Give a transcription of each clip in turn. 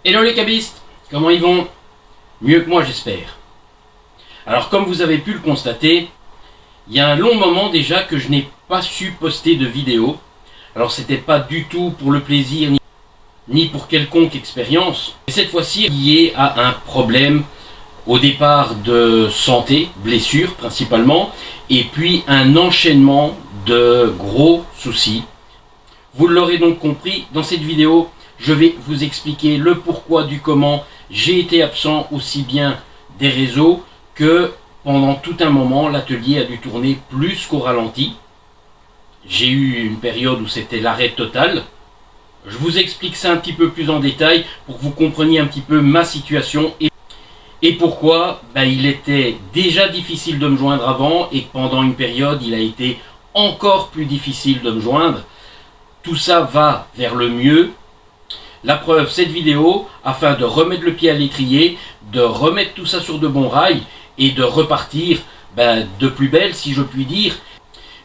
Hello les cabistes, comment ils vont? Mieux que moi j'espère. Alors comme vous avez pu le constater, il y a un long moment déjà que je n'ai pas su poster de vidéo. Alors c'était pas du tout pour le plaisir ni pour quelconque expérience. Mais cette fois-ci lié à un problème au départ de santé, blessure principalement, et puis un enchaînement de gros soucis. Vous l'aurez donc compris, dans cette vidéo, je vais vous expliquer le pourquoi du comment j'ai été absent aussi bien des réseaux que pendant tout un moment, l'atelier a dû tourner plus qu'au ralenti. J'ai eu une période où c'était l'arrêt total. Je vous explique ça un petit peu plus en détail pour que vous compreniez un petit peu ma situation et pourquoi il était déjà difficile de me joindre avant et que pendant une période, il a été encore plus difficile de me joindre. Tout ça va vers le mieux. La preuve, cette vidéo, afin de remettre le pied à l'étrier, de remettre tout ça sur de bons rails et de repartir de plus belle, si je puis dire,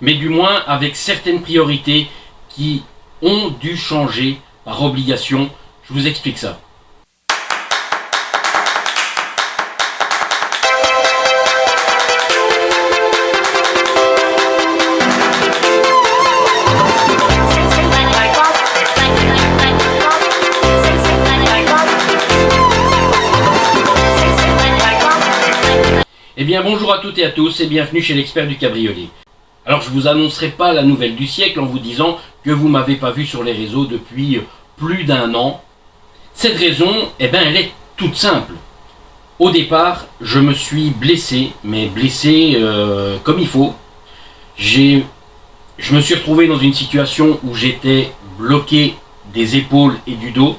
mais du moins avec certaines priorités qui ont dû changer par obligation. Je vous explique ça. Eh bien bonjour à toutes et à tous et bienvenue chez l'expert du cabriolet. Alors je vous annoncerai pas la nouvelle du siècle en vous disant que vous m'avez pas vu sur les réseaux depuis plus d'un an. Cette raison, elle est toute simple. Au départ, je me suis blessé, mais blessé comme il faut. Je me suis retrouvé dans une situation où j'étais bloqué des épaules et du dos.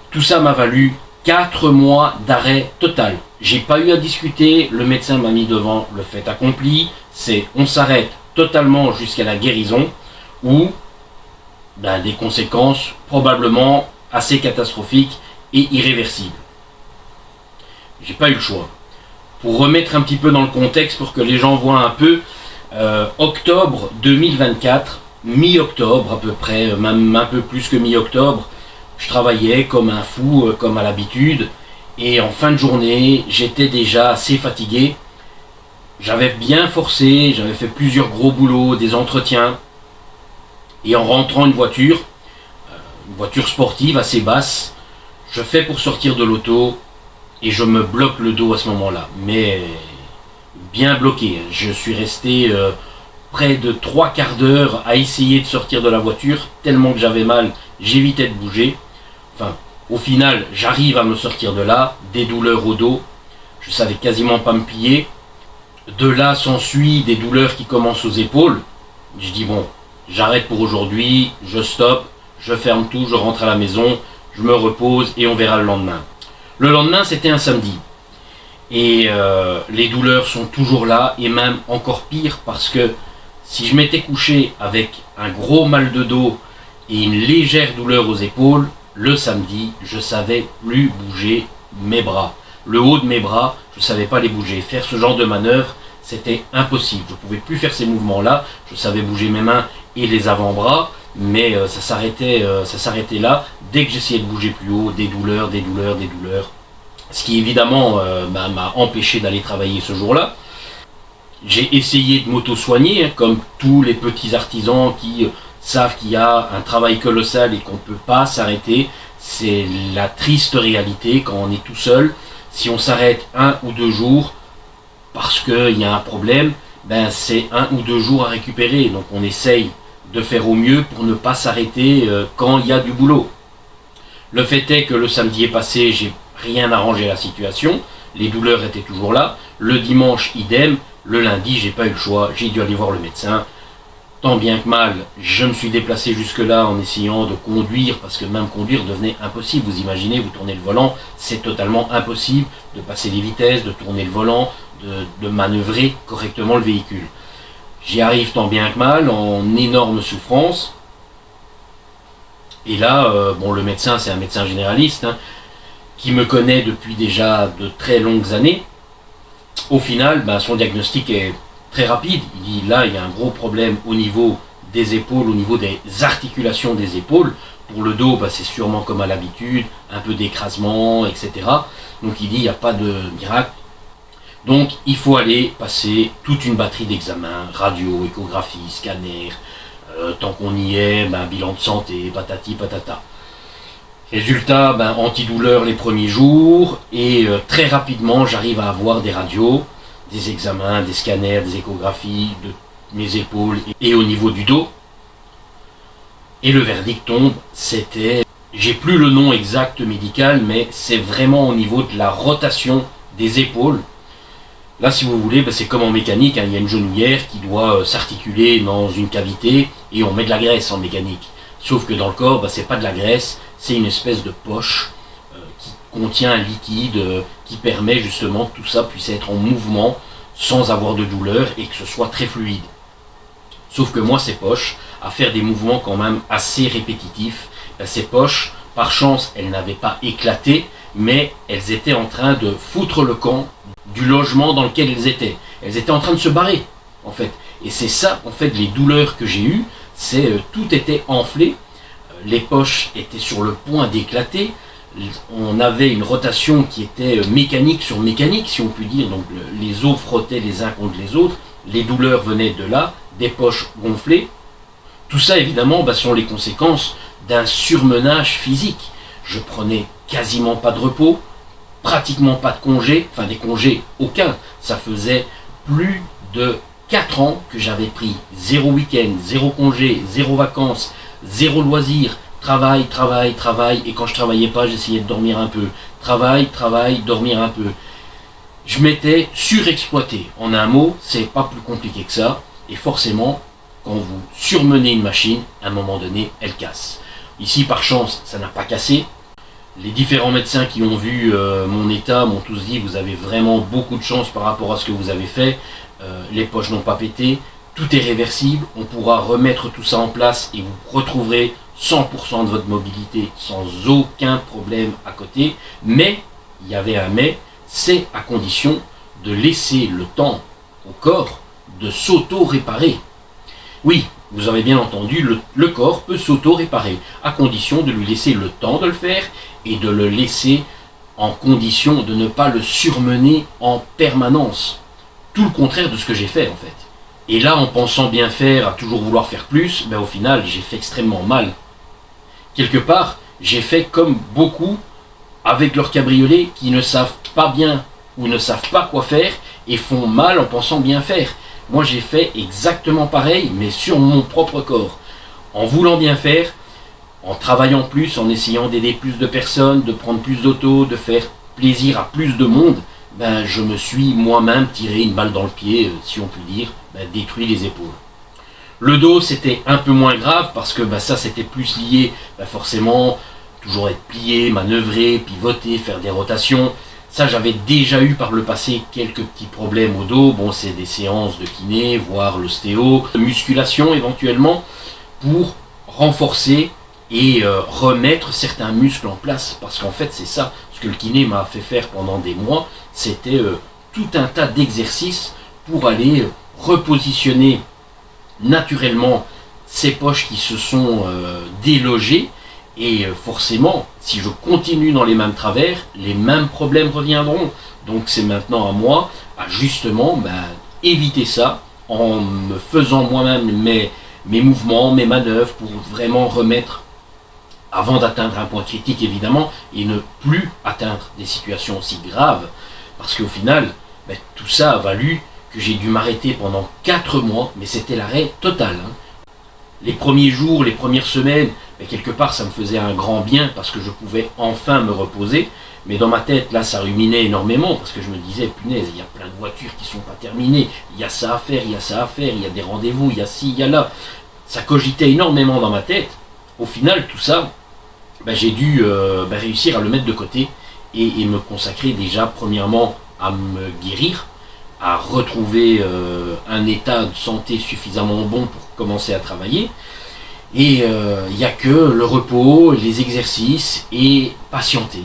Tout ça m'a valu 4 mois d'arrêt total. J'ai pas eu à discuter, le médecin m'a mis devant le fait accompli, c'est on s'arrête totalement jusqu'à la guérison ou des conséquences probablement assez catastrophiques et irréversibles. J'ai pas eu le choix. Pour remettre un petit peu dans le contexte, pour que les gens voient un peu, octobre 2024, mi-octobre à peu près, même un peu plus que mi-octobre, je travaillais comme un fou, comme à l'habitude, et en fin de journée, j'étais déjà assez fatigué. J'avais bien forcé, j'avais fait plusieurs gros boulots, des entretiens, et en rentrant une voiture sportive assez basse, je fais pour sortir de l'auto, et je me bloque le dos à ce moment-là, mais bien bloqué. Je suis resté près de 3/4 d'heure à essayer de sortir de la voiture, tellement que j'avais mal, j'évitais de bouger. Enfin, au final, j'arrive à me sortir de là, des douleurs au dos, je savais quasiment pas me plier. De là s'ensuit des douleurs qui commencent aux épaules. Je dis bon, j'arrête pour aujourd'hui, je stoppe, je ferme tout, je rentre à la maison, je me repose et on verra le lendemain. Le lendemain, c'était un samedi. Et les douleurs sont toujours là et même encore pire parce que si je m'étais couché avec un gros mal de dos et une légère douleur aux épaules, le samedi, je savais plus bouger mes bras. Le haut de mes bras, je ne savais pas les bouger. Faire ce genre de manœuvre, c'était impossible. Je ne pouvais plus faire ces mouvements-là. Je savais bouger mes mains et les avant-bras, mais ça s'arrêtait là. Dès que j'essayais de bouger plus haut, des douleurs. Ce qui évidemment m'a empêché d'aller travailler ce jour-là. J'ai essayé de m'auto-soigner, comme tous les petits artisans qui savent qu'il y a un travail colossal et qu'on ne peut pas s'arrêter. C'est la triste réalité quand on est tout seul. Si on s'arrête 1 ou 2 jours parce qu'il y a un problème, c'est 1 ou 2 jours à récupérer. Donc on essaye de faire au mieux pour ne pas s'arrêter quand il y a du boulot. Le fait est que le samedi est passé, j'ai rien arrangé la situation. Les douleurs étaient toujours là. Le dimanche, idem. Le lundi, j'ai pas eu le choix. J'ai dû aller voir le médecin. Tant bien que mal, je me suis déplacé jusque-là en essayant de conduire, parce que même conduire devenait impossible. Vous imaginez, vous tournez le volant, c'est totalement impossible de passer les vitesses, de tourner le volant, de manœuvrer correctement le véhicule. J'y arrive tant bien que mal, en énorme souffrance. Et là, le médecin, c'est un médecin généraliste, qui me connaît depuis déjà de très longues années. Au final, son diagnostic est très rapide. Il dit là, il y a un gros problème au niveau des épaules, au niveau des articulations des épaules. Pour le dos, c'est sûrement comme à l'habitude, un peu d'écrasement, etc. Donc il dit, il n'y a pas de miracle. Donc il faut aller passer toute une batterie d'examens, radio, échographie, scanner, tant qu'on y est, bilan de santé, patati patata. Résultat, antidouleur les premiers jours, et très rapidement j'arrive à avoir des radios, des examens, des scanners, des échographies de mes épaules et au niveau du dos. Et le verdict tombe, c'était, j'ai plus le nom exact médical, mais c'est vraiment au niveau de la rotation des épaules. Là, si vous voulez, c'est comme en mécanique, il y a une genouillère qui doit s'articuler dans une cavité et on met de la graisse en mécanique. Sauf que dans le corps, c'est pas de la graisse, c'est une espèce de poche qui contient un liquide qui permet justement que tout ça puisse être en mouvement sans avoir de douleur et que ce soit très fluide. Sauf que moi, ces poches, à faire des mouvements quand même assez répétitifs, ces poches, par chance, elles n'avaient pas éclaté, mais elles étaient en train de foutre le camp du logement dans lequel elles étaient. Elles étaient en train de se barrer, en fait. Et c'est ça, en fait, les douleurs que j'ai eues, c'est tout était enflé, les poches étaient sur le point d'éclater, on avait une rotation qui était mécanique sur mécanique, si on peut dire, donc les os frottaient les uns contre les autres, les douleurs venaient de là, des poches gonflées. Tout ça, évidemment, sont les conséquences d'un surmenage physique. Je prenais quasiment pas de repos, pratiquement pas de congés, enfin des congés aucun. Ça faisait plus de 4 ans que j'avais pris 0 week-end, 0 congé, 0 vacances, 0 loisirs, travail, travail, travail, et quand je travaillais pas, j'essayais de dormir un peu. Travail, travail, dormir un peu. Je m'étais surexploité. En un mot, c'est pas plus compliqué que ça, et forcément, quand vous surmenez une machine, à un moment donné, elle casse. Ici, par chance, ça n'a pas cassé. Les différents médecins qui ont vu mon état m'ont tous dit, vous avez vraiment beaucoup de chance par rapport à ce que vous avez fait. Les poches n'ont pas pété, tout est réversible, on pourra remettre tout ça en place et vous retrouverez 100% de votre mobilité sans aucun problème à côté. Mais, il y avait un mais, c'est à condition de laisser le temps au corps de s'auto-réparer. Oui, vous avez bien entendu, le corps peut s'auto-réparer, à condition de lui laisser le temps de le faire et de le laisser en condition de ne pas le surmener en permanence. Tout le contraire de ce que j'ai fait en fait. Et là, en pensant bien faire, à toujours vouloir faire plus, au final, j'ai fait extrêmement mal. Quelque part, j'ai fait comme beaucoup avec leurs cabriolets qui ne savent pas bien ou ne savent pas quoi faire et font mal en pensant bien faire. Moi, j'ai fait exactement pareil, mais sur mon propre corps. En voulant bien faire, en travaillant plus, en essayant d'aider plus de personnes, de prendre plus d'autos, de faire plaisir à plus de monde, je me suis moi-même tiré une balle dans le pied, si on peut dire, détruit les épaules. Le dos, c'était un peu moins grave parce que ça, c'était plus lié, forcément, toujours être plié, manœuvrer, pivoter, faire des rotations. Ça, j'avais déjà eu par le passé quelques petits problèmes au dos. Bon, c'est des séances de kiné, voire l'ostéo, de musculation éventuellement, pour renforcer et remettre certains muscles en place. Parce qu'en fait, c'est ça, ce que le kiné m'a fait faire pendant des mois, c'était tout un tas d'exercices pour aller repositionner naturellement ces poches qui se sont délogées. Et forcément, si je continue dans les mêmes travers, les mêmes problèmes reviendront. Donc c'est maintenant à moi à justement éviter ça en me faisant moi-même mes mouvements, mes manœuvres pour vraiment remettre, avant d'atteindre un point critique évidemment, et ne plus atteindre des situations aussi graves. Parce qu'au final, tout ça a valu que j'ai dû m'arrêter pendant 4 mois, mais c'était l'arrêt total. Les premiers jours, les premières semaines, quelque part ça me faisait un grand bien parce que je pouvais enfin me reposer. Mais dans ma tête, là, ça ruminait énormément parce que je me disais, punaise, il y a plein de voitures qui sont pas terminées, il y a ça à faire, il y a ça à faire, il y a des rendez-vous, il y a ci, il y a là. Ça cogitait énormément dans ma tête. Au final, tout ça, j'ai dû réussir à le mettre de côté et me consacrer déjà, premièrement, à me guérir, à retrouver un état de santé suffisamment bon pour commencer à travailler. Et il n'y a que le repos, les exercices et patienter.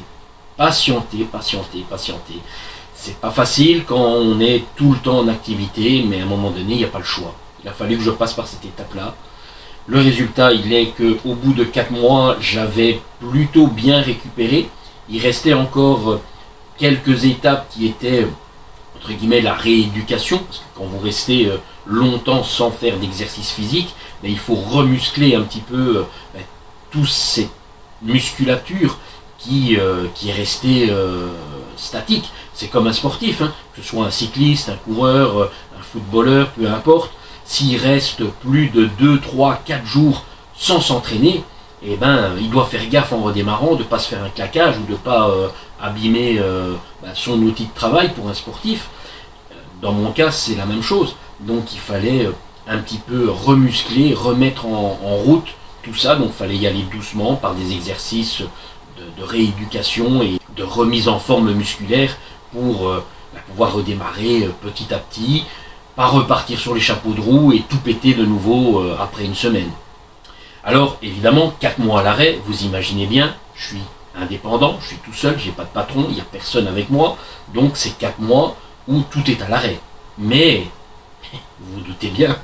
Patienter, patienter, patienter. C'est pas facile quand on est tout le temps en activité, mais à un moment donné, il n'y a pas le choix. Il a fallu que je passe par cette étape-là Le résultat, il est qu'au bout de 4 mois, j'avais plutôt bien récupéré. Il restait encore quelques étapes qui étaient, entre guillemets, la rééducation, parce que quand vous restez longtemps sans faire d'exercice physique, il faut remuscler un petit peu toute cette musculature qui est restée statique. C'est comme un sportif, hein, que ce soit un cycliste, un coureur, un footballeur, peu importe. S'il reste plus de 2, 3, 4 jours sans s'entraîner, eh ben, il doit faire gaffe en redémarrant de ne pas se faire un claquage ou de ne pas abîmer son outil de travail pour un sportif. Dans mon cas, c'est la même chose. Donc il fallait un petit peu remuscler, remettre en route tout ça. Donc il fallait y aller doucement par des exercices de rééducation et de remise en forme musculaire pour pouvoir redémarrer petit à petit, pas repartir sur les chapeaux de roue et tout péter de nouveau après une semaine. Alors évidemment, 4 mois à l'arrêt, vous imaginez bien, je suis indépendant, je suis tout seul, j'ai pas de patron, il n'y a personne avec moi, donc c'est 4 mois où tout est à l'arrêt. Mais, vous vous doutez bien,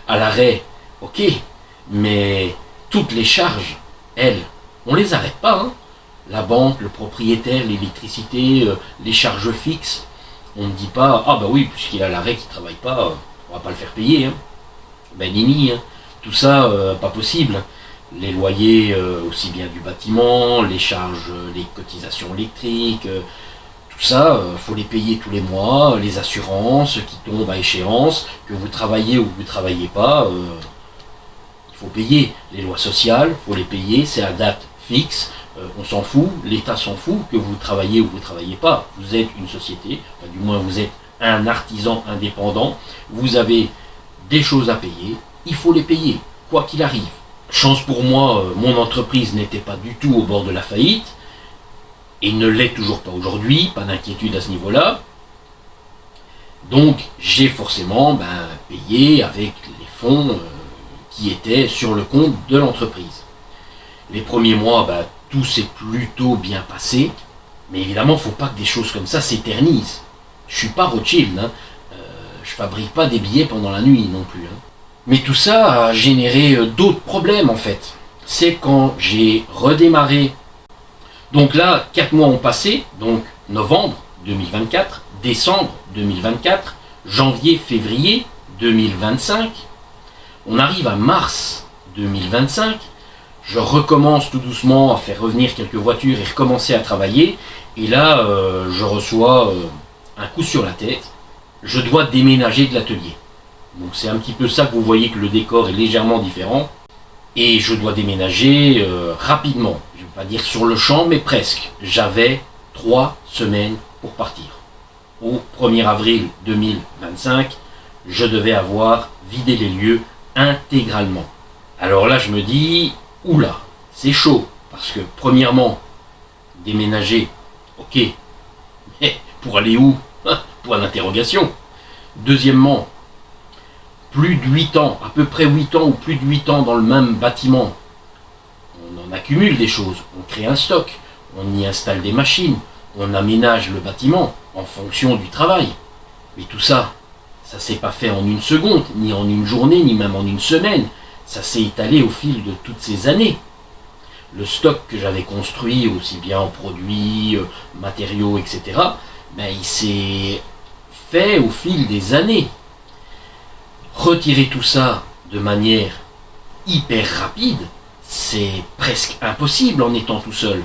à l'arrêt, ok, mais toutes les charges, elles, on les arrête pas, hein. La banque, le propriétaire, l'électricité, les charges fixes, on ne dit pas, ah bah oui, puisqu'il est à l'arrêt, qu'il ne travaille pas, on va pas le faire payer, hein. Ben nini, hein. Tout ça, pas possible. Les loyers, aussi bien du bâtiment, les charges, les cotisations électriques, tout ça, faut les payer tous les mois, les assurances qui tombent à échéance, que vous travaillez ou que vous ne travaillez pas, il faut payer. Les lois sociales, il faut les payer, c'est à date fixe, on s'en fout, l'État s'en fout, que vous travaillez ou que vous ne travaillez pas. Vous êtes une société, enfin, du moins vous êtes un artisan indépendant, vous avez des choses à payer, il faut les payer, quoi qu'il arrive. Chance pour moi, mon entreprise n'était pas du tout au bord de la faillite, et ne l'est toujours pas aujourd'hui, pas d'inquiétude à ce niveau-là. Donc j'ai forcément payé avec les fonds qui étaient sur le compte de l'entreprise. Les premiers mois, tout s'est plutôt bien passé, mais évidemment, il ne faut pas que des choses comme ça s'éternisent. Je ne suis pas Rothschild, hein. Je ne fabrique pas des billets pendant la nuit non plus. Hein. Mais tout ça a généré d'autres problèmes en fait. C'est quand j'ai redémarré. Donc là, 4 mois ont passé, donc novembre 2024, décembre 2024, janvier, février 2025. On arrive à mars 2025. Je recommence tout doucement à faire revenir quelques voitures et recommencer à travailler. Et là, je reçois un coup sur la tête. Je dois déménager de l'atelier. Donc c'est un petit peu ça que vous voyez que le décor est légèrement différent. Et je dois déménager rapidement. Je ne vais pas dire sur le champ, mais presque. J'avais 3 semaines pour partir. Au 1er avril 2025, je devais avoir vidé les lieux intégralement. Alors là, je me dis, oula, c'est chaud. Parce que premièrement, déménager, ok. Mais pour aller où? Point d'interrogation. Deuxièmement, plus de 8 ans, à peu près 8 ans ou plus de 8 ans dans le même bâtiment, on en accumule des choses, on crée un stock, on y installe des machines, on aménage le bâtiment en fonction du travail. Mais tout ça, ça s'est pas fait en une seconde, ni en une journée, ni même en une semaine. Ça s'est étalé au fil de toutes ces années. Le stock que j'avais construit, aussi bien en produits, matériaux, etc., il s'est fait au fil des années. Retirer tout ça de manière hyper rapide, c'est presque impossible en étant tout seul.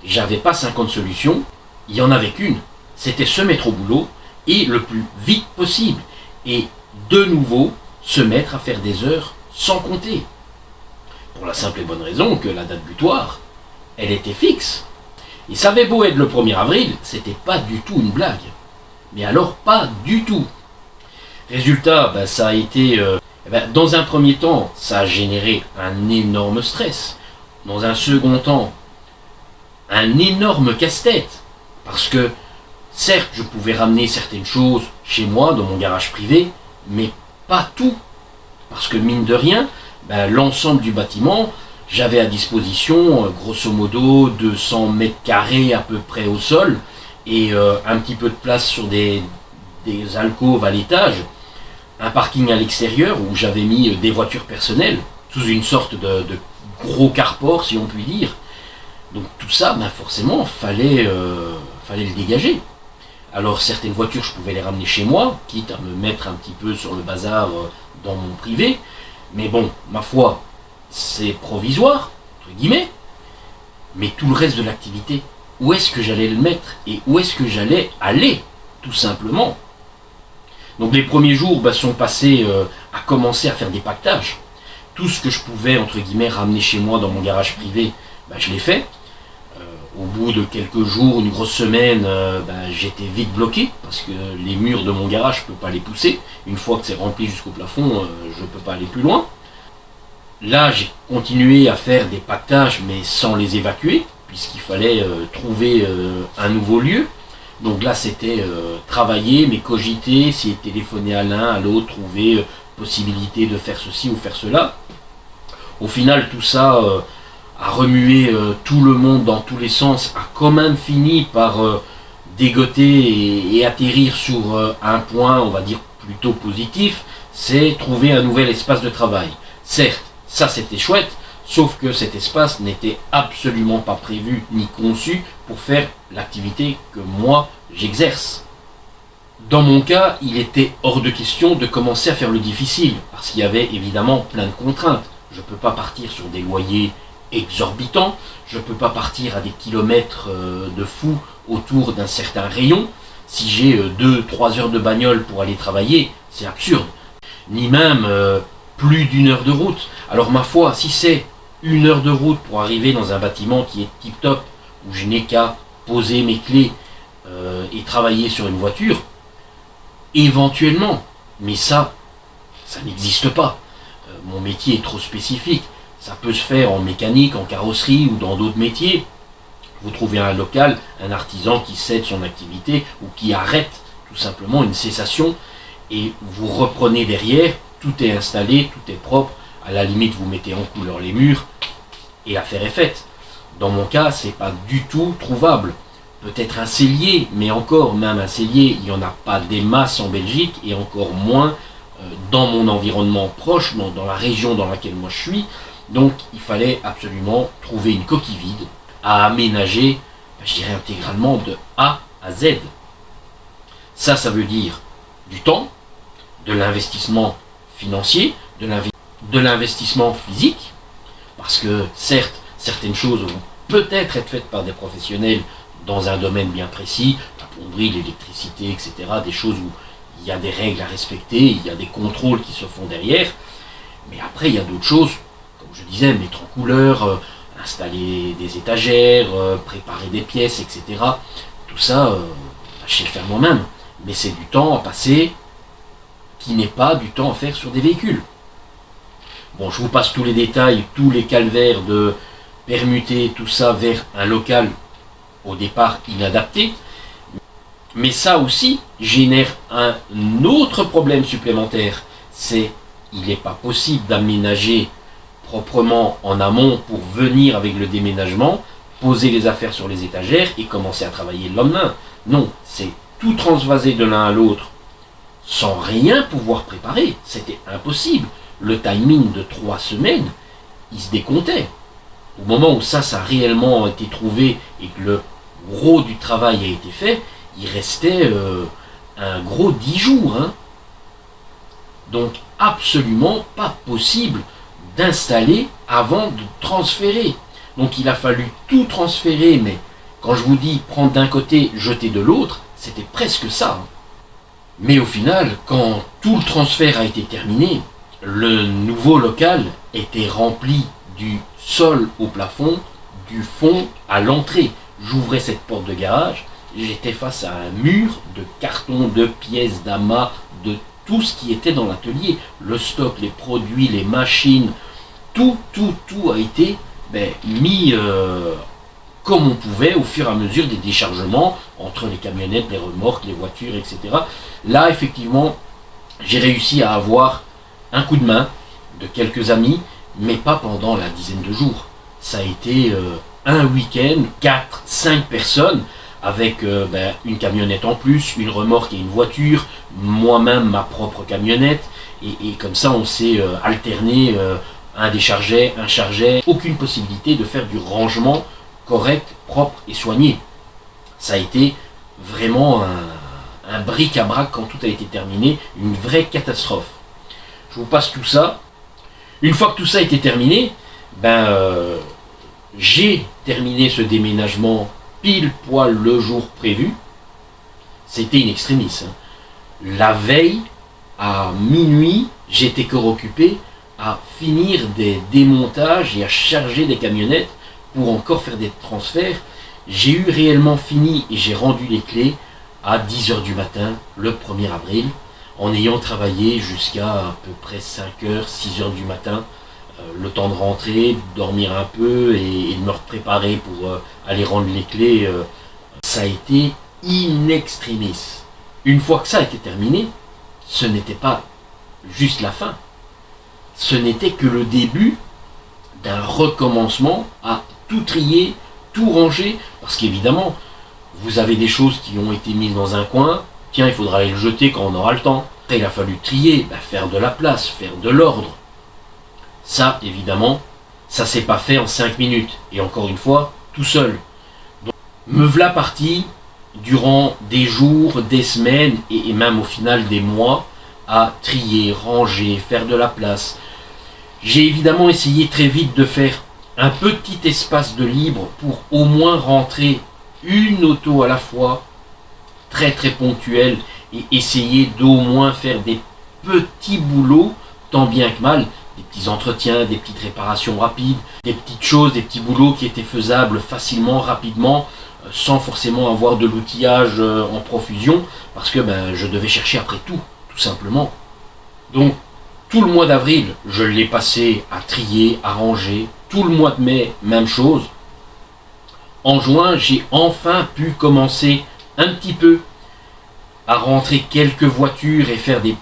J'avais pas 50 solutions, il y en avait qu'une, c'était se mettre au boulot et le plus vite possible. Et de nouveau, se mettre à faire des heures sans compter. Pour la simple et bonne raison que la date butoir, elle était fixe. Et ça avait beau être le 1er avril, c'était pas du tout une blague. Mais alors pas du tout. Résultat, ça a été... dans un premier temps, ça a généré un énorme stress. Dans un second temps, un énorme casse-tête. Parce que, certes, je pouvais ramener certaines choses chez moi, dans mon garage privé, mais pas tout. Parce que, mine de rien, l'ensemble du bâtiment, j'avais à disposition, grosso modo, 200 mètres carrés à peu près au sol, et un petit peu de place sur des alcôves à l'étage, un parking à l'extérieur où j'avais mis des voitures personnelles, sous une sorte de gros carport, si on peut dire. Donc tout ça, forcément, fallait le dégager. Alors certaines voitures, je pouvais les ramener chez moi, quitte à me mettre un petit peu sur le bazar dans mon privé. Mais bon, ma foi, c'est provisoire, entre guillemets. Mais tout le reste de l'activité, où est-ce que j'allais le mettre et où est-ce que j'allais aller, tout simplement. Donc les premiers jours sont passés à commencer à faire des pactages. Tout ce que je pouvais, entre guillemets, ramener chez moi dans mon garage privé, je l'ai fait. Au bout de quelques jours, une grosse semaine, j'étais vite bloqué, parce que les murs de mon garage, je ne peux pas les pousser. Une fois que c'est rempli jusqu'au plafond, je ne peux pas aller plus loin. Là, j'ai continué à faire des pactages, mais sans les évacuer, puisqu'il fallait trouver un nouveau lieu. Donc là, c'était travailler, mais cogiter, essayer de téléphoner à l'un, à l'autre, trouver possibilité de faire ceci ou faire cela. Au final, tout ça a remué tout le monde dans tous les sens, a quand même fini par dégoter et atterrir sur un point, on va dire, plutôt positif, c'est trouver un nouvel espace de travail. Certes, ça c'était chouette, sauf que cet espace n'était absolument pas prévu ni conçu pour faire l'activité que moi j'exerce. Dans mon cas, il était hors de question de commencer à faire le difficile, parce qu'il y avait évidemment plein de contraintes. Je ne peux pas partir sur des loyers exorbitants, je ne peux pas partir à des kilomètres de fou autour d'un certain rayon. Si j'ai 2-3 heures de bagnole pour aller travailler, c'est absurde. Ni même plus d'1 heure de route. Alors ma foi, si c'est 1 heure de route pour arriver dans un bâtiment qui est tip-top, où je n'ai qu'à poser mes clés et travailler sur une voiture, éventuellement, mais ça n'existe pas. Mon métier est trop spécifique. Ça peut se faire en mécanique, en carrosserie ou dans d'autres métiers. Vous trouvez un local, un artisan qui cède son activité ou qui arrête tout simplement une cessation et vous reprenez derrière, tout est installé, tout est propre. À la limite, vous mettez en couleur les murs et l'affaire est faite. Dans mon cas, c'est pas du tout trouvable. Peut-être un cellier, mais encore, même un cellier, il n'y en a pas des masses en Belgique et encore moins dans mon environnement proche, dans la région dans laquelle moi je suis. Donc il fallait absolument trouver une coquille vide à aménager, je dirais intégralement de A à Z. Ça veut dire du temps, de l'investissement financier, de l'investissement physique, parce que certes, certaines choses vont peut-être être faites par des professionnels dans un domaine bien précis, la plomberie, l'électricité, etc., des choses où il y a des règles à respecter, il y a des contrôles qui se font derrière, mais après il y a d'autres choses, comme je disais, mettre en couleur, installer des étagères, préparer des pièces, etc. Tout ça, je sais le faire moi-même, mais c'est du temps à passer qui n'est pas du temps à faire sur des véhicules. Bon, je vous passe tous les détails, tous les calvaires de permuter tout ça vers un local au départ inadapté, mais ça aussi génère un autre problème supplémentaire, c'est il n'est pas possible d'aménager proprement en amont pour venir avec le déménagement, poser les affaires sur les étagères et commencer à travailler le lendemain. Non, c'est tout transvaser de l'un à l'autre sans rien pouvoir préparer. C'était impossible. Le timing de 3 semaines, il se décomptait. Au moment où ça a réellement été trouvé et que le gros du travail a été fait, il restait un gros 10 jours. Donc absolument pas possible d'installer avant de transférer. Donc il a fallu tout transférer, mais quand je vous dis prendre d'un côté, jeter de l'autre, c'était presque ça. Mais au final, quand tout le transfert a été terminé, le nouveau local était rempli du sol au plafond, du fond à l'entrée. J'ouvrais cette porte de garage, j'étais face à un mur de carton, de pièces, d'amas, de tout ce qui était dans l'atelier. Le stock, les produits, les machines, tout a été mis comme on pouvait au fur et à mesure des déchargements entre les camionnettes, les remorques, les voitures, etc. Là, effectivement, j'ai réussi à avoir un coup de main de quelques amis, mais pas pendant la dizaine de jours. Ça a été un week-end, 4-5 personnes, avec une camionnette en plus, une remorque et une voiture, moi-même ma propre camionnette, et comme ça on s'est alterné Un déchargeait, un chargeait, aucune possibilité de faire du rangement correct, propre et soigné. Ça a été vraiment un bric-à-brac quand tout a été terminé, une vraie catastrophe. Je vous passe tout ça. Une fois que tout ça a été terminé, j'ai terminé ce déménagement pile poil le jour prévu. C'était in extremis. La veille, à minuit, j'étais encore occupé à finir des démontages et à charger des camionnettes pour encore faire des transferts. J'ai eu réellement fini et j'ai rendu les clés à 10h du matin, le 1er avril, en ayant travaillé jusqu'à à peu près 5h, 6h du matin, le temps de rentrer, de dormir un peu et de me préparer pour aller rendre les clés. Ça a été in extremis. Une fois que ça a été terminé, ce n'était pas juste la fin. Ce n'était que le début d'un recommencement à tout trier, tout ranger, parce qu'évidemment, vous avez des choses qui ont été mises dans un coin, tiens, il faudra les jeter quand on aura le temps. Après, il a fallu trier, faire de la place, faire de l'ordre. Ça, évidemment, ça s'est pas fait en 5 minutes, et encore une fois, tout seul. Donc, me v'là parti, durant des jours, des semaines, et même au final des mois, à trier, ranger, faire de la place. J'ai évidemment essayé très vite de faire un petit espace de libre pour au moins rentrer une auto à la fois, très très ponctuelle, et essayer d'au moins faire des petits boulots, tant bien que mal, des petits entretiens, des petites réparations rapides, des petites choses, des petits boulots qui étaient faisables facilement, rapidement, sans forcément avoir de l'outillage en profusion, parce que je devais chercher après tout simplement. Donc, tout le mois d'avril, je l'ai passé à trier, à ranger. Tout le mois de mai, même chose. En juin, j'ai enfin pu commencer un petit peu à rentrer quelques voitures et faire des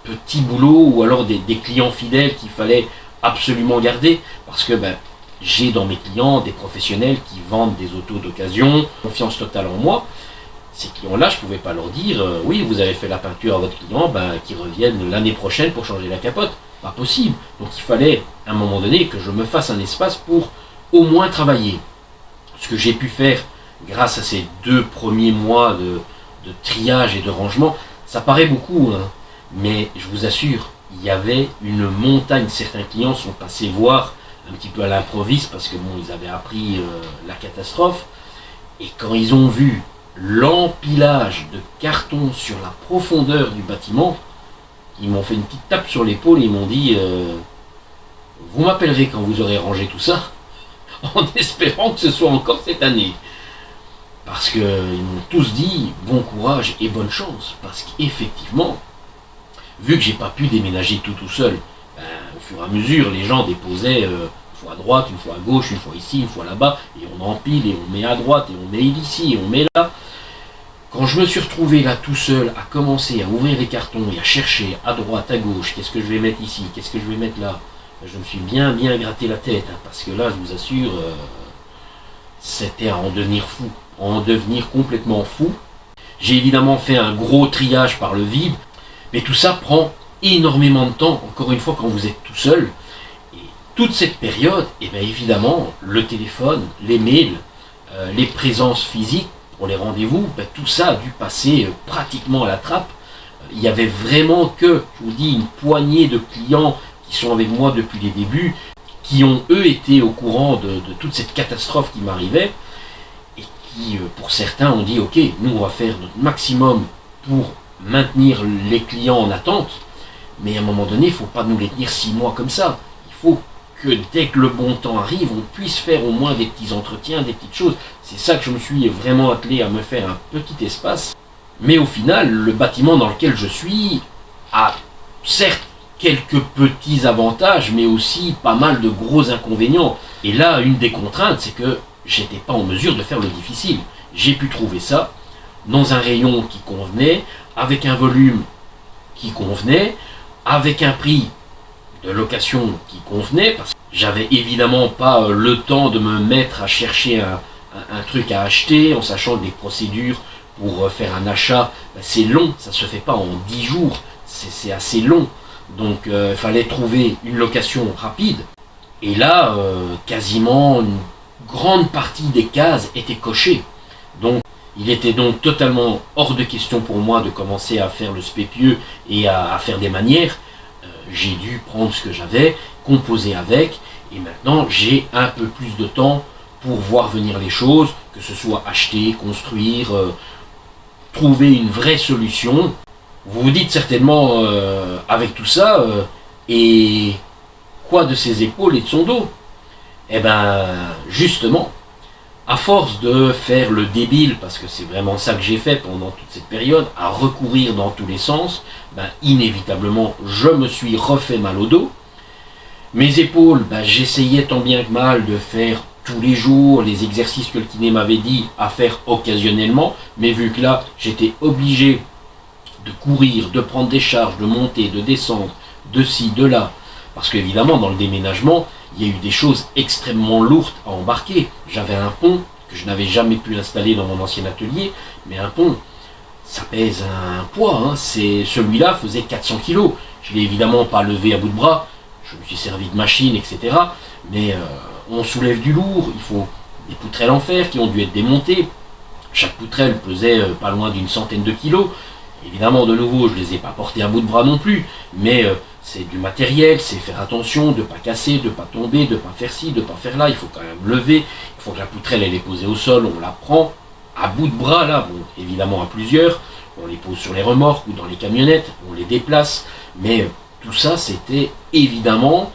petits boulots ou alors des clients fidèles qu'il fallait absolument garder parce que j'ai dans mes clients des professionnels qui vendent des autos d'occasion, confiance totale en moi. Ces clients-là, je ne pouvais pas leur dire oui, vous avez fait la peinture à votre client, qu'ils reviennent l'année prochaine pour changer la capote. Pas possible. Donc il fallait, à un moment donné, que je me fasse un espace pour au moins travailler. Ce que j'ai pu faire grâce à ces 2 premiers mois de triage et de rangement, ça paraît beaucoup, mais je vous assure, il y avait une montagne. Certains clients sont passés voir un petit peu à l'improviste parce que ils avaient appris la catastrophe. Et quand ils ont vu l'empilage de cartons sur la profondeur du bâtiment, ils m'ont fait une petite tape sur l'épaule et ils m'ont dit vous m'appellerez quand vous aurez rangé tout ça, en espérant que ce soit encore cette année. Parce qu'ils m'ont tous dit bon courage et bonne chance, parce qu'effectivement, vu que j'ai pas pu déménager tout seul, au fur et à mesure, les gens déposaient une fois à droite, une fois à gauche, une fois ici, une fois là-bas, et on empile, et on met à droite, et on met ici, et on met là. Quand je me suis retrouvé là tout seul à commencer à ouvrir les cartons et à chercher à droite, à gauche, qu'est-ce que je vais mettre ici, qu'est-ce que je vais mettre là, je me suis bien gratté la tête, parce que là, je vous assure, c'était à en devenir fou, à en devenir complètement fou. J'ai évidemment fait un gros triage par le vide, mais tout ça prend énormément de temps, encore une fois, quand vous êtes tout seul. Et toute cette période, évidemment, le téléphone, les mails, les présences physiques pour les rendez-vous, tout ça a dû passer pratiquement à la trappe. Il y avait vraiment que, je vous dis, une poignée de clients qui sont avec moi depuis les débuts, qui ont eux été au courant de toute cette catastrophe qui m'arrivait, et qui, pour certains, ont dit ok, nous on va faire notre maximum pour maintenir les clients en attente, mais à un moment donné, il ne faut pas nous les tenir 6 mois comme ça. Il faut que dès que le bon temps arrive, on puisse faire au moins des petits entretiens, des petites choses. C'est ça que je me suis vraiment attelé à me faire un petit espace. Mais au final, le bâtiment dans lequel je suis a certes quelques petits avantages, mais aussi pas mal de gros inconvénients. Et là, une des contraintes, c'est que j'étais pas en mesure de faire le difficile. J'ai pu trouver ça dans un rayon qui convenait, avec un volume qui convenait, avec un prix de location qui convenait, parce que j'avais évidemment pas le temps de me mettre à chercher un truc à acheter, en sachant que les procédures pour faire un achat, c'est long, ça se fait pas en 10 jours, c'est assez long. Donc il fallait trouver une location rapide. Et là, quasiment une grande partie des cases étaient cochées. Donc il était donc totalement hors de question pour moi de commencer à faire le spépieux et à faire des manières. J'ai dû prendre ce que j'avais, composer avec, et maintenant j'ai un peu plus de temps pour voir venir les choses, que ce soit acheter, construire, trouver une vraie solution. Vous vous dites certainement, avec tout ça, et quoi de ses épaules et de son dos? Eh bien, justement, à force de faire le débile, parce que c'est vraiment ça que j'ai fait pendant toute cette période, à recourir dans tous les sens, ben, inévitablement, je me suis refait mal au dos. Mes épaules, ben, j'essayais tant bien que mal de faire tous les jours les exercices que le kiné m'avait dit à faire occasionnellement, mais vu que là, j'étais obligé de courir, de prendre des charges, de monter, de descendre, de ci, de là, parce qu'évidemment, dans le déménagement, il y a eu des choses extrêmement lourdes à embarquer. J'avais un pont que je n'avais jamais pu installer dans mon ancien atelier, mais un pont, ça pèse un poids. Hein. Celui-là faisait 400 kg. Je ne l'ai évidemment pas levé à bout de bras. Je me suis servi de machine, etc. Mais on soulève du lourd. Il faut des poutrelles en fer qui ont dû être démontées. Chaque poutrelle pesait pas loin d'une centaine de kilos. Évidemment, de nouveau, je ne les ai pas portés à bout de bras non plus. Mais c'est du matériel, c'est faire attention de ne pas casser, de ne pas tomber, de ne pas faire ci, de ne pas faire là. Il faut quand même lever, il faut que la poutrelle elle est posée au sol, on la prend à bout de bras là, bon, évidemment à plusieurs, on les pose sur les remorques ou dans les camionnettes, on les déplace, mais tout ça c'était évidemment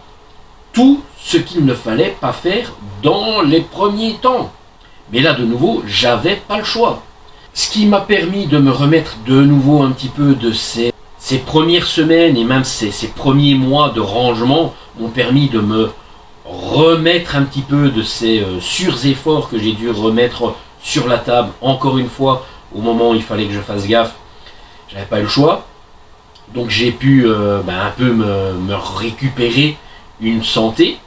tout ce qu'il ne fallait pas faire dans les premiers temps. Mais là de nouveau, j'avais pas le choix. Ce qui m'a permis de me remettre de nouveau un petit peu de ces premières semaines et même ces premiers mois de rangement m'ont permis de me remettre un petit peu de ces sur-efforts que j'ai dû remettre sur la table, encore une fois, au moment où il fallait que je fasse gaffe. J'avais pas eu le choix. Donc j'ai pu un peu me récupérer une santé.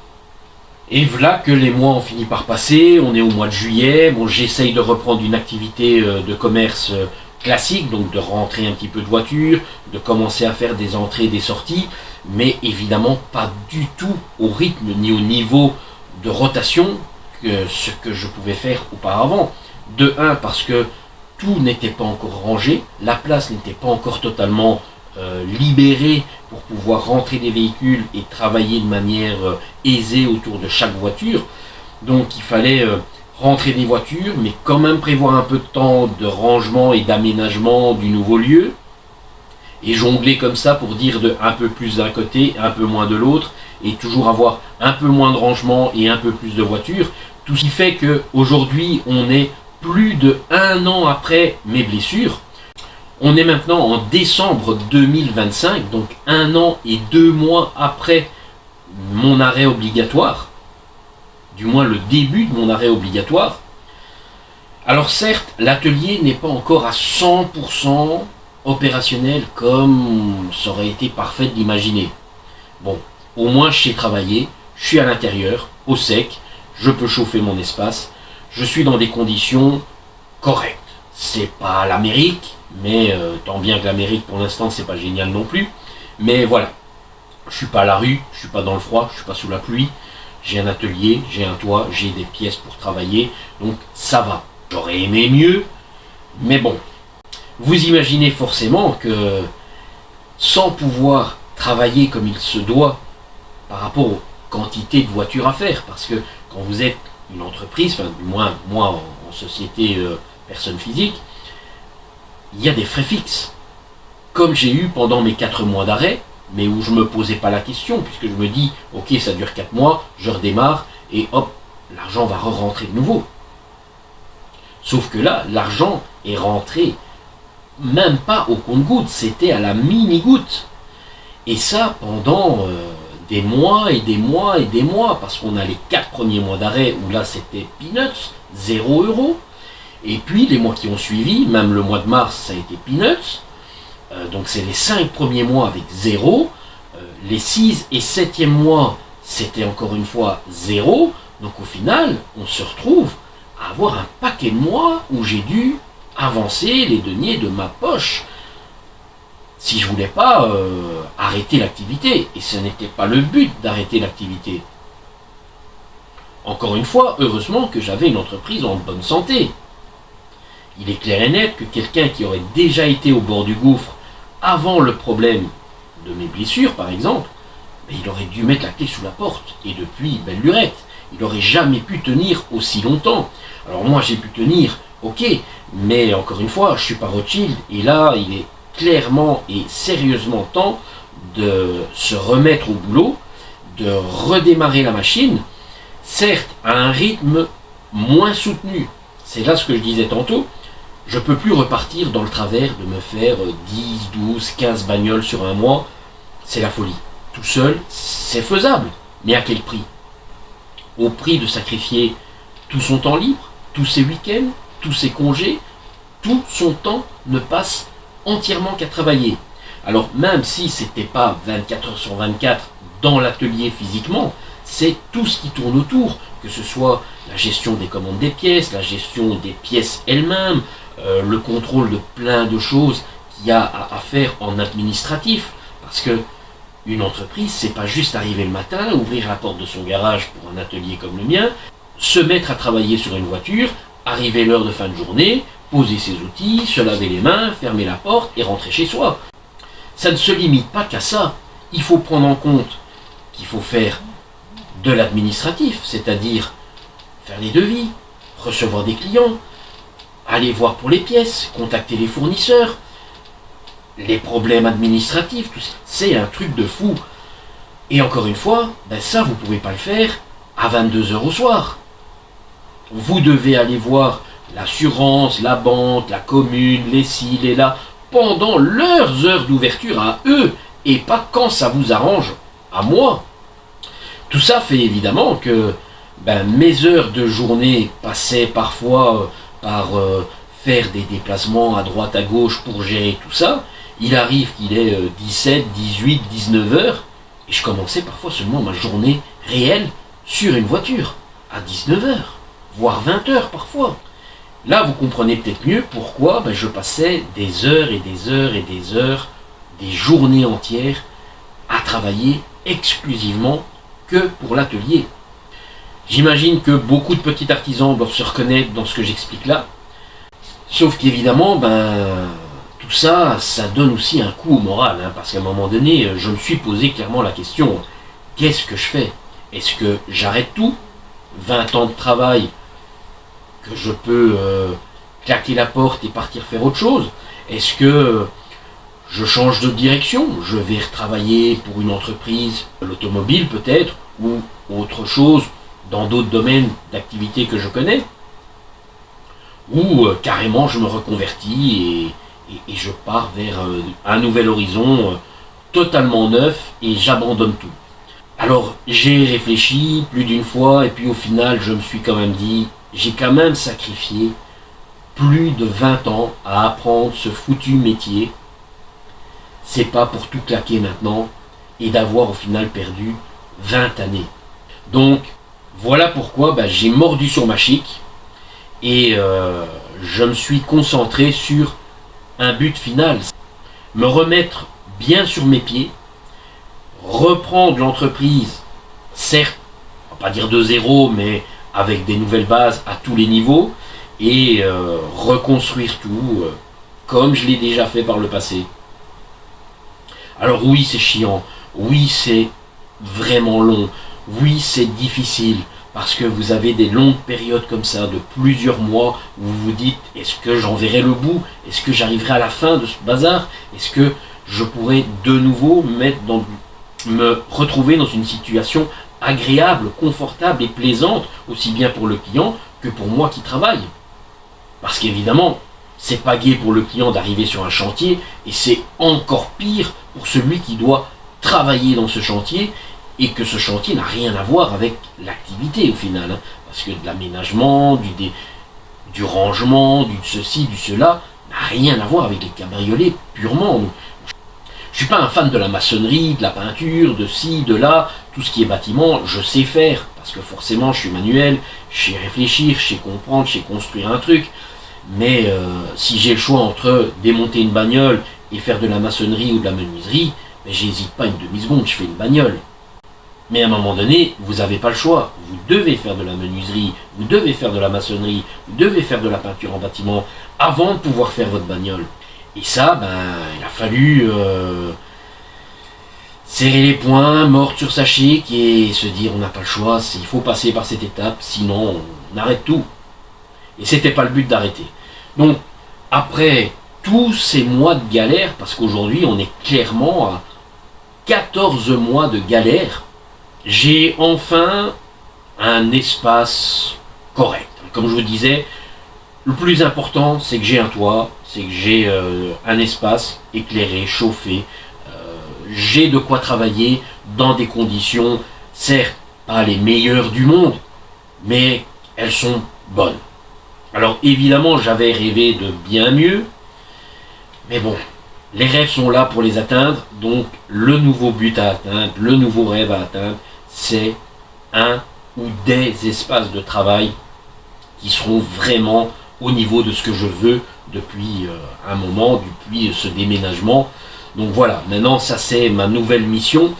Et voilà que les mois ont fini par passer, on est au mois de juillet, bon, j'essaye de reprendre une activité de commerce classique, donc de rentrer un petit peu de voiture, de commencer à faire des entrées et des sorties, mais évidemment pas du tout au rythme ni au niveau de rotation que ce que je pouvais faire auparavant. De un, parce que tout n'était pas encore rangé, la place n'était pas encore totalement libérée pour pouvoir rentrer des véhicules et travailler de manière aisée autour de chaque voiture. Donc il fallait rentrer des voitures, mais quand même prévoir un peu de temps de rangement et d'aménagement du nouveau lieu, et jongler comme ça pour dire de un peu plus d'un côté, un peu moins de l'autre, et toujours avoir un peu moins de rangement et un peu plus de voitures. Tout ce qui fait qu'aujourd'hui, on est plus de 1 an après mes blessures. On est maintenant en décembre 2025, donc 1 an et 2 mois après mon arrêt obligatoire, du moins le début de mon arrêt obligatoire. Alors certes, l'atelier n'est pas encore à 100% opérationnel comme ça aurait été parfait de l'imaginer. Bon, au moins je sais travailler, je suis à l'intérieur, au sec, je peux chauffer mon espace, je suis dans des conditions correctes. C'est pas l'Amérique, mais tant bien que l'Amérique pour l'instant c'est pas génial non plus. Mais voilà, je suis pas à la rue, je suis pas dans le froid, je suis pas sous la pluie. J'ai un atelier, j'ai un toit, j'ai des pièces pour travailler, donc ça va. J'aurais aimé mieux, mais bon. Vous imaginez forcément que sans pouvoir travailler comme il se doit par rapport aux quantités de voitures à faire, parce que quand vous êtes une entreprise, enfin du moins moi en société personne physique, il y a des frais fixes. Comme j'ai eu pendant mes 4 mois d'arrêt, mais où je ne me posais pas la question, puisque je me dis, ok, ça dure 4 mois, je redémarre, et hop, l'argent va re-rentrer de nouveau. Sauf que là, l'argent est rentré, même pas au compte-gouttes, c'était à la mini-goutte. Et ça, pendant des mois et des mois et des mois, parce qu'on a les 4 premiers mois d'arrêt, où là c'était peanuts, 0 €. Et puis les mois qui ont suivi, même le mois de mars, ça a été peanuts. Donc c'est les 5 premiers mois avec 0. Les 6 et 7e mois, c'était encore une fois 0. Donc au final, on se retrouve à avoir un paquet de mois où j'ai dû avancer les deniers de ma poche. si je voulais pas arrêter l'activité. Et ce n'était pas le but d'arrêter l'activité. Encore une fois, heureusement que j'avais une entreprise en bonne santé. Il est clair et net que quelqu'un qui aurait déjà été au bord du gouffre avant le problème de mes blessures, par exemple, ben, il aurait dû mettre la clé sous la porte. Et depuis, belle lurette, il n'aurait jamais pu tenir aussi longtemps. Alors moi, j'ai pu tenir, ok, mais encore une fois, je suis pas Rothschild, et là, il est clairement et sérieusement temps de se remettre au boulot, de redémarrer la machine, certes à un rythme moins soutenu. C'est là ce que je disais tantôt, je ne peux plus repartir dans le travers de me faire 10, 12, 15 bagnoles sur un mois, c'est la folie. Tout seul, c'est faisable, mais à quel prix? Au prix de sacrifier tout son temps libre, tous ses week-ends, tous ses congés, tout son temps ne passe entièrement qu'à travailler. Alors même si c'était pas 24 heures sur 24 dans l'atelier physiquement, c'est tout ce qui tourne autour, que ce soit la gestion des commandes des pièces, la gestion des pièces elles-mêmes, le contrôle de plein de choses qu'il y a à faire en administratif, parce que une entreprise, c'est pas juste arriver le matin, ouvrir la porte de son garage pour un atelier comme le mien, se mettre à travailler sur une voiture, arriver l'heure de fin de journée, poser ses outils, se laver les mains, fermer la porte et rentrer chez soi. Ça ne se limite pas qu'à ça. Il faut prendre en compte qu'il faut faire de l'administratif, c'est-à-dire faire les devis, recevoir des clients, aller voir pour les pièces, contacter les fournisseurs, les problèmes administratifs, tout ça. C'est un truc de fou. Et encore une fois, ben ça, vous ne pouvez pas le faire à 22 heures au soir. Vous devez aller voir l'assurance, la banque, la commune, les ci, les là, pendant leurs heures d'ouverture à eux, et pas quand ça vous arrange à moi. Tout ça fait évidemment que ben, mes heures de journée passaient parfois par faire des déplacements à droite à gauche pour gérer tout ça. Il arrive qu'il est 17, 18, 19 heures, et je commençais parfois seulement ma journée réelle sur une voiture, à 19 heures, voire 20 heures parfois. Là, vous comprenez peut-être mieux pourquoi ben, je passais des heures et des heures et des heures, des journées entières, à travailler exclusivement que pour l'atelier. J'imagine que beaucoup de petits artisans doivent se reconnaître dans ce que j'explique là. Sauf qu'évidemment, ben, tout ça, ça donne aussi un coup au moral, hein, parce qu'à un moment donné, je me suis posé clairement la question, qu'est-ce que je fais? Est-ce que j'arrête tout? 20 ans de travail, que je peux claquer la porte et partir faire autre chose? Est-ce que je change de direction? Je vais retravailler pour une entreprise, l'automobile peut-être, ou autre chose, dans d'autres domaines d'activité que je connais? Ou carrément je me reconvertis et je pars vers un nouvel horizon totalement neuf et j'abandonne tout. Alors j'ai réfléchi plus d'une fois et puis au final je me suis quand même dit, j'ai quand même sacrifié plus de 20 ans à apprendre ce foutu métier. C'est pas pour tout claquer maintenant et d'avoir au final perdu 20 années. Donc voilà pourquoi ben, j'ai mordu sur ma chic et je me suis concentré sur un but final. Me remettre bien sur mes pieds, reprendre l'entreprise, certes, on va pas dire de zéro, mais avec des nouvelles bases à tous les niveaux, et reconstruire tout comme je l'ai déjà fait par le passé. Alors oui, c'est chiant, oui, c'est vraiment long, oui, c'est difficile, parce que vous avez des longues périodes comme ça, de plusieurs mois, où vous vous dites, est-ce que j'en verrai le bout? Est-ce que j'arriverai à la fin de ce bazar? Est-ce que je pourrai de nouveau me retrouver dans une situation agréable, confortable et plaisante, aussi bien pour le client que pour moi qui travaille? Parce qu'évidemment, c'est pas gai pour le client d'arriver sur un chantier, et c'est encore pire pour celui qui doit travailler dans ce chantier, et que ce chantier n'a rien à voir avec l'activité au final, hein, parce que de l'aménagement, du rangement, du ceci, du cela, n'a rien à voir avec les cabriolets purement. Je suis pas un fan de la maçonnerie, de la peinture, de ci, de là, tout ce qui est bâtiment, je sais faire, parce que forcément je suis manuel, je sais réfléchir, je sais comprendre, je sais construire un truc, mais si j'ai le choix entre démonter une bagnole et faire de la maçonnerie ou de la menuiserie, ben, j'hésite pas une demi-seconde, je fais une bagnole. Mais à un moment donné, vous n'avez pas le choix. Vous devez faire de la menuiserie, vous devez faire de la maçonnerie, vous devez faire de la peinture en bâtiment avant de pouvoir faire votre bagnole. Et ça, ben, il a fallu serrer les poings, mordre sur sa chic et se dire on n'a pas le choix, il faut passer par cette étape, sinon on arrête tout. Et c'était pas le but d'arrêter. Donc, après tous ces mois de galère, parce qu'aujourd'hui on est clairement à 14 mois de galère, j'ai enfin un espace correct. Comme je vous disais, le plus important c'est que j'ai un toit, c'est que j'ai un espace éclairé, chauffé, j'ai de quoi travailler dans des conditions, certes pas les meilleures du monde, mais elles sont bonnes. Alors évidemment j'avais rêvé de bien mieux, mais bon, les rêves sont là pour les atteindre, donc le nouveau but à atteindre, le nouveau rêve à atteindre, c'est un ou des espaces de travail qui seront vraiment au niveau de ce que je veux depuis un moment, depuis ce déménagement. Donc voilà, maintenant ça c'est ma nouvelle mission.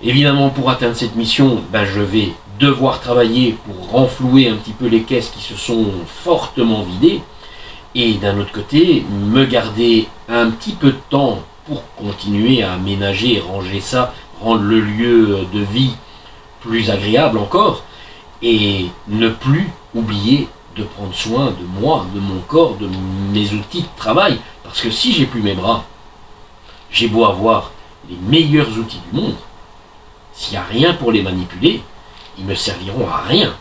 Évidemment pour atteindre cette mission, ben, je vais devoir travailler pour renflouer un petit peu les caisses qui se sont fortement vidées. Et d'un autre côté, me garder un petit peu de temps pour continuer à aménager, ranger ça, rendre le lieu de vie plus agréable encore. Et ne plus oublier de prendre soin de moi, de mon corps, de mes outils de travail. Parce que si j'ai plus mes bras, j'ai beau avoir les meilleurs outils du monde, s'il n'y a rien pour les manipuler, ils me serviront à rien.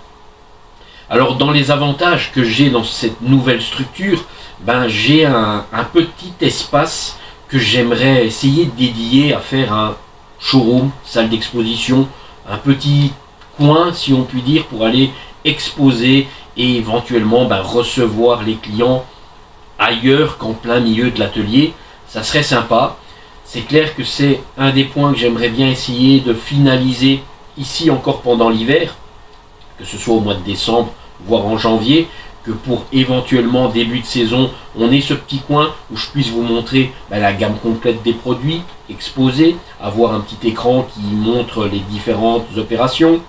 Alors dans les avantages que j'ai dans cette nouvelle structure, ben, j'ai un petit espace que j'aimerais essayer de dédier à faire un showroom, salle d'exposition, un petit coin si on peut dire pour aller exposer et éventuellement ben, recevoir les clients ailleurs qu'en plein milieu de l'atelier. Ça serait sympa. C'est clair que c'est un des points que j'aimerais bien essayer de finaliser ici encore pendant l'hiver, que ce soit au mois de décembre, voire en janvier, que pour éventuellement début de saison, on ait ce petit coin où je puisse vous montrer la gamme complète des produits exposés, avoir un petit écran qui montre les différentes opérations,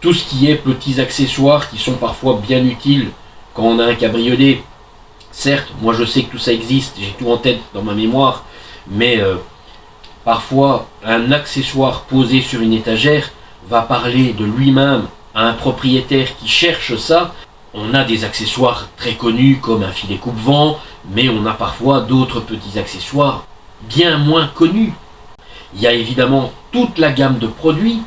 tout ce qui est petits accessoires qui sont parfois bien utiles quand on a un cabriolet. Certes, moi je sais que tout ça existe, j'ai tout en tête dans ma mémoire, mais parfois un accessoire posé sur une étagère va parler de lui-même à un propriétaire qui cherche ça. On a des accessoires très connus comme un filet coupe-vent, mais on a parfois d'autres petits accessoires bien moins connus. Il y a évidemment toute la gamme de produits.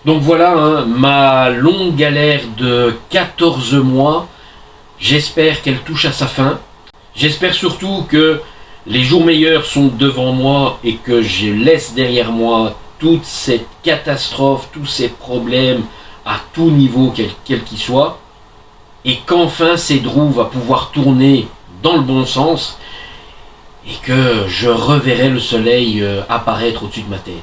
Donc voilà, hein, ma longue galère de 14 mois, j'espère qu'elle touche à sa fin. J'espère surtout que les jours meilleurs sont devant moi et que je laisse derrière moi toute cette catastrophe, tous ces problèmes à tout niveau, quel qu'il soit, et qu'enfin cette roue va pouvoir tourner dans le bon sens et que je reverrai le soleil apparaître au-dessus de ma tête.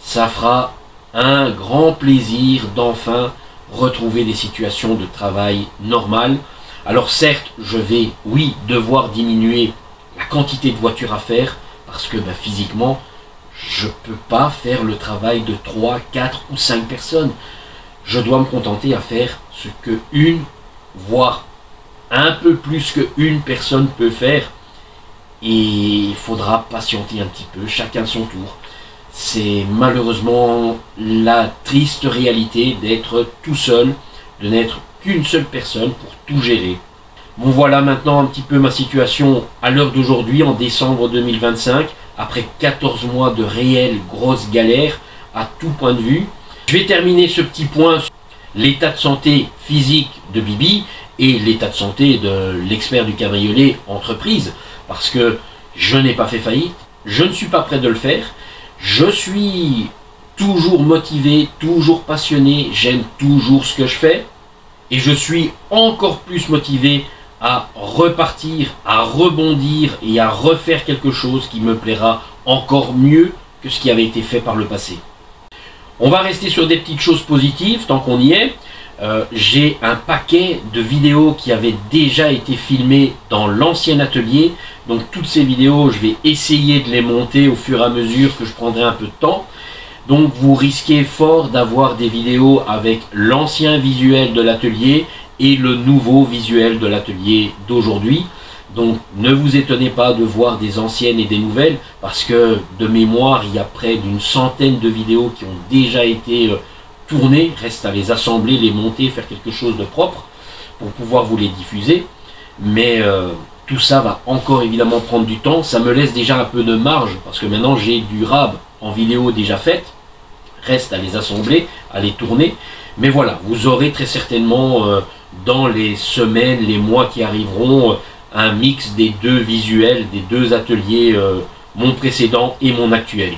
Ça fera un grand plaisir d'enfin retrouver des situations de travail normales. Alors certes, je vais, oui, devoir diminuer la quantité de voitures à faire parce que physiquement, je ne peux pas faire le travail de 3, 4 ou 5 personnes. Je dois me contenter à faire ce que une, voire un peu plus qu'une personne peut faire. Et il faudra patienter un petit peu, chacun son tour. C'est malheureusement la triste réalité d'être tout seul, de n'être qu'une seule personne pour tout gérer. Bon voilà maintenant un petit peu ma situation à l'heure d'aujourd'hui, en décembre 2025, après 14 mois de réelles grosses galères à tout point de vue. Je vais terminer ce petit point sur l'état de santé physique de Bibi et l'état de santé de l'expert du cabriolet entreprise, parce que je n'ai pas fait faillite, je ne suis pas prêt de le faire, je suis toujours motivé, toujours passionné, j'aime toujours ce que je fais, et je suis encore plus motivé à repartir, à rebondir et à refaire quelque chose qui me plaira encore mieux que ce qui avait été fait par le passé. On va rester sur des petites choses positives tant qu'on y est. j'ai un paquet de vidéos qui avaient déjà été filmées dans l'ancien atelier. Donc toutes ces vidéos, je vais essayer de les monter au fur et à mesure que je prendrai un peu de temps. Donc vous risquez fort d'avoir des vidéos avec l'ancien visuel de l'atelier et le nouveau visuel de l'atelier d'aujourd'hui. Donc ne vous étonnez pas de voir des anciennes et des nouvelles, parce que de mémoire, il y a près d'une centaine de vidéos qui ont déjà été tournées. Reste à les assembler, les monter, faire quelque chose de propre pour pouvoir vous les diffuser. Mais tout ça va encore évidemment prendre du temps. Ça me laisse déjà un peu de marge, parce que maintenant j'ai du RAB en vidéo déjà faite. Reste à les assembler, à les tourner. Mais voilà, vous aurez très certainement dans les semaines, les mois qui arriveront, un mix des deux visuels, des deux ateliers, mon précédent et mon actuel.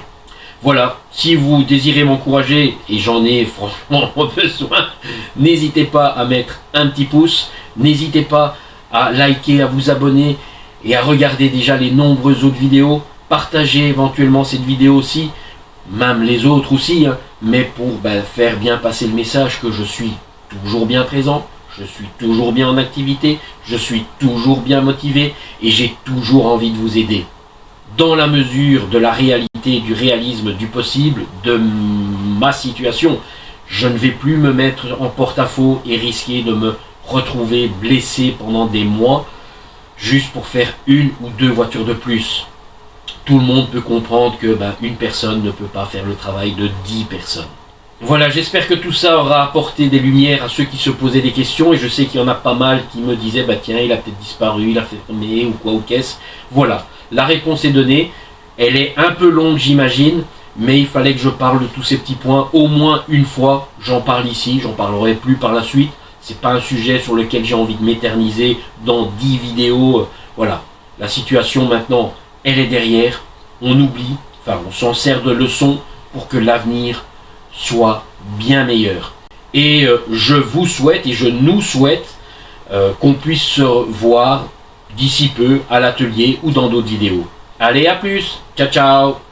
Voilà, si vous désirez m'encourager, et j'en ai franchement besoin, n'hésitez pas à mettre un petit pouce, n'hésitez pas à liker, à vous abonner et à regarder déjà les nombreuses autres vidéos. Partagez éventuellement cette vidéo aussi, même les autres aussi, hein, mais pour faire bien passer le message que je suis toujours bien présent, je suis toujours bien en activité, je suis toujours bien motivé et j'ai toujours envie de vous aider. Dans la mesure de la réalité, du réalisme, du possible, de ma situation, je ne vais plus me mettre en porte-à-faux et risquer de me retrouver blessé pendant des mois juste pour faire une ou deux voitures de plus. Tout le monde peut comprendre que une personne ne peut pas faire le travail de 10 personnes. Voilà, j'espère que tout ça aura apporté des lumières à ceux qui se posaient des questions, et je sais qu'il y en a pas mal qui me disaient tiens, il a peut-être disparu, il a fermé ou quoi ou qu'est-ce. Voilà, la réponse est donnée. Elle est un peu longue, j'imagine, mais il fallait que je parle de tous ces petits points au moins une fois. J'en parle ici, j'en parlerai plus par la suite. C'est pas un sujet sur lequel j'ai envie de m'éterniser dans 10 vidéos. Voilà, la situation maintenant, elle est derrière. On oublie, on s'en sert de leçon pour que l'avenir soit bien meilleur. Et je vous souhaite et je nous souhaite qu'on puisse se voir d'ici peu à l'atelier ou dans d'autres vidéos. Allez, à plus, ciao ciao.